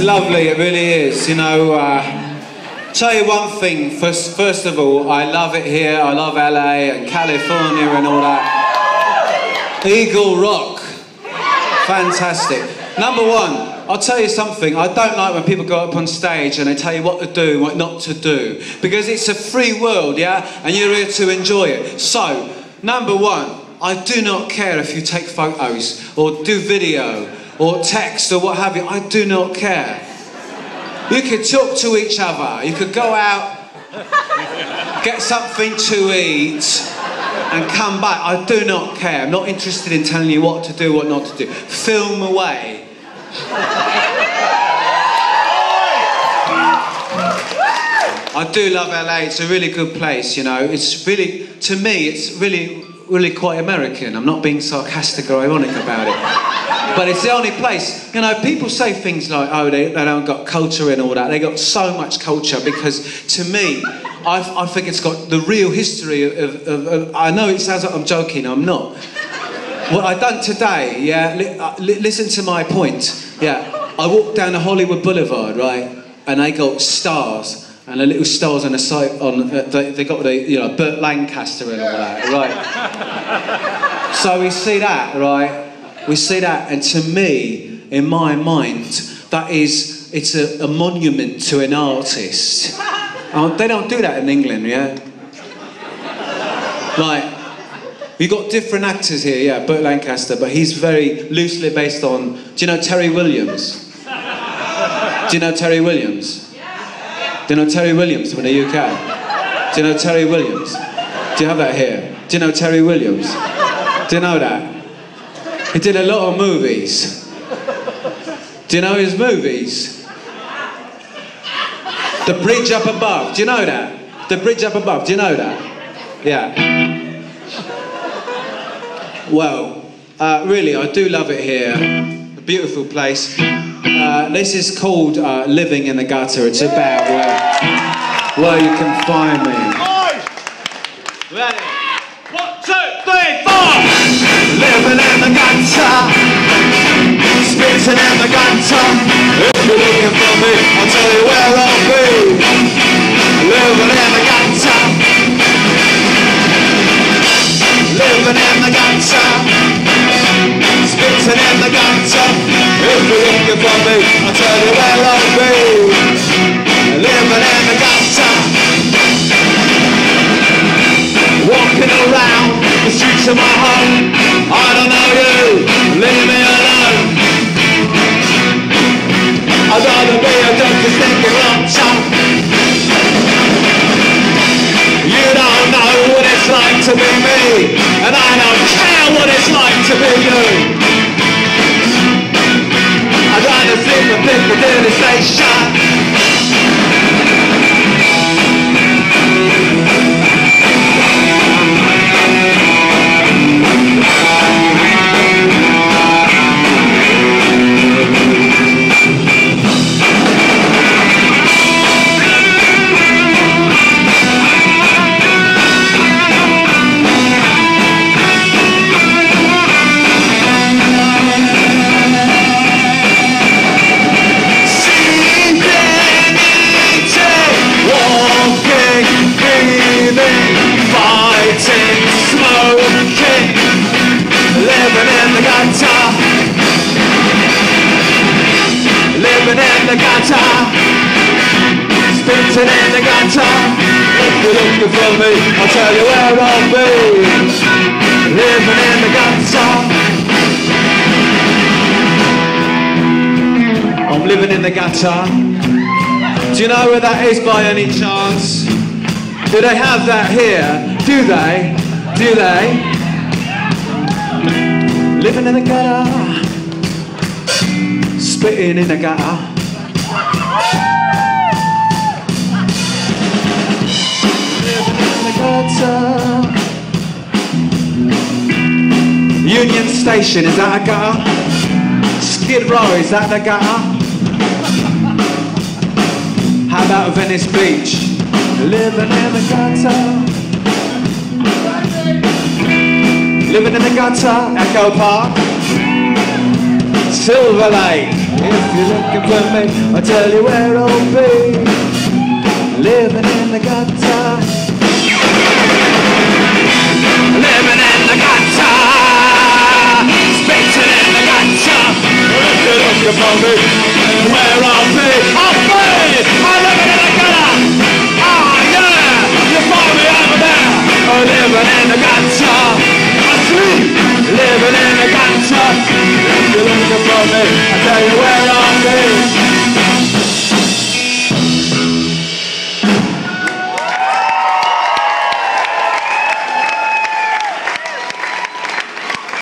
It's lovely, it really is. You know, tell you one thing, first of all, I love it here. I love LA and California and all that. Eagle Rock. Fantastic. Number one, I'll tell you something. I don't like when people go up on stage and they tell you what to do and what not to do. Because it's a free world, yeah? And you're here to enjoy it. So, number one, I do not care if you take photos or do video or text or what have you. I do not care. You could talk to each other. You could go out, get something to eat and come back. I do not care. I'm not interested in telling you what to do, what not to do. Film away. I do love LA. It's a really good place, you know. It's really, to me, it's really quite American. I'm not being sarcastic or ironic about it. But it's the only place, you know, people say things like, oh, they don't got culture and all that. They got so much culture because, to me, I think it's got the real history of I know it sounds like I'm joking, I'm not. What I done today, yeah, listen to my point, yeah. I walked down the Hollywood Boulevard, right, and they got stars, and the little stars on the side, they got the, you know, Burke Lancaster and all that, right. So we see that, right. We see that, and to me, in my mind, it's a monument to an artist. They don't do that in England, yeah? Like, we got different actors here, yeah, Burke Lancaster, but he's very loosely based on, do you know Terry Williams? Do you know Terry Williams? Do you know Terry Williams from the UK? Do you know Terry Williams? Do you have that here? Do you know Terry Williams? Do you know that? He did a lot of movies. Do you know his movies? The Bridge Up Above, do you know that? The Bridge Up Above, do you know that? Yeah. Well, really, I do love it here. A beautiful place. This is called Living in the Gutter. It's about where you can find me. Ready? 1, 2, 3, 4! Living in the gutter, spitting in the gutter. If you're looking for me, I'll tell you where I'll be. Living in the gutter, living in the gutter, spitting in the gutter. If you're looking for me, I'll tell you where I'll be. Living in the gutter, walking around the streets of my home. I don't know you, leave me alone. I'd rather be a dirty stinking rotten. You don't know what it's like to be me, and I don't care what it's like to be you. I'd rather sleep in Piccadilly Station. Spitting in the gutter. If you're looking for me, I'll tell you where I'll be. Living in the gutter. I'm living in the gutter. Do you know where that is by any chance? Do they have that here? Do they? Do they? Living in the gutter. Spitting in the gutter. Union Station, is that a gutter? Skid Row, is that the gutter? How about Venice Beach? Living in the gutter. Living in the gutter, Echo Park. Silver Lake. If you're looking for me, I'll tell you where I'll be. Living in the gutter,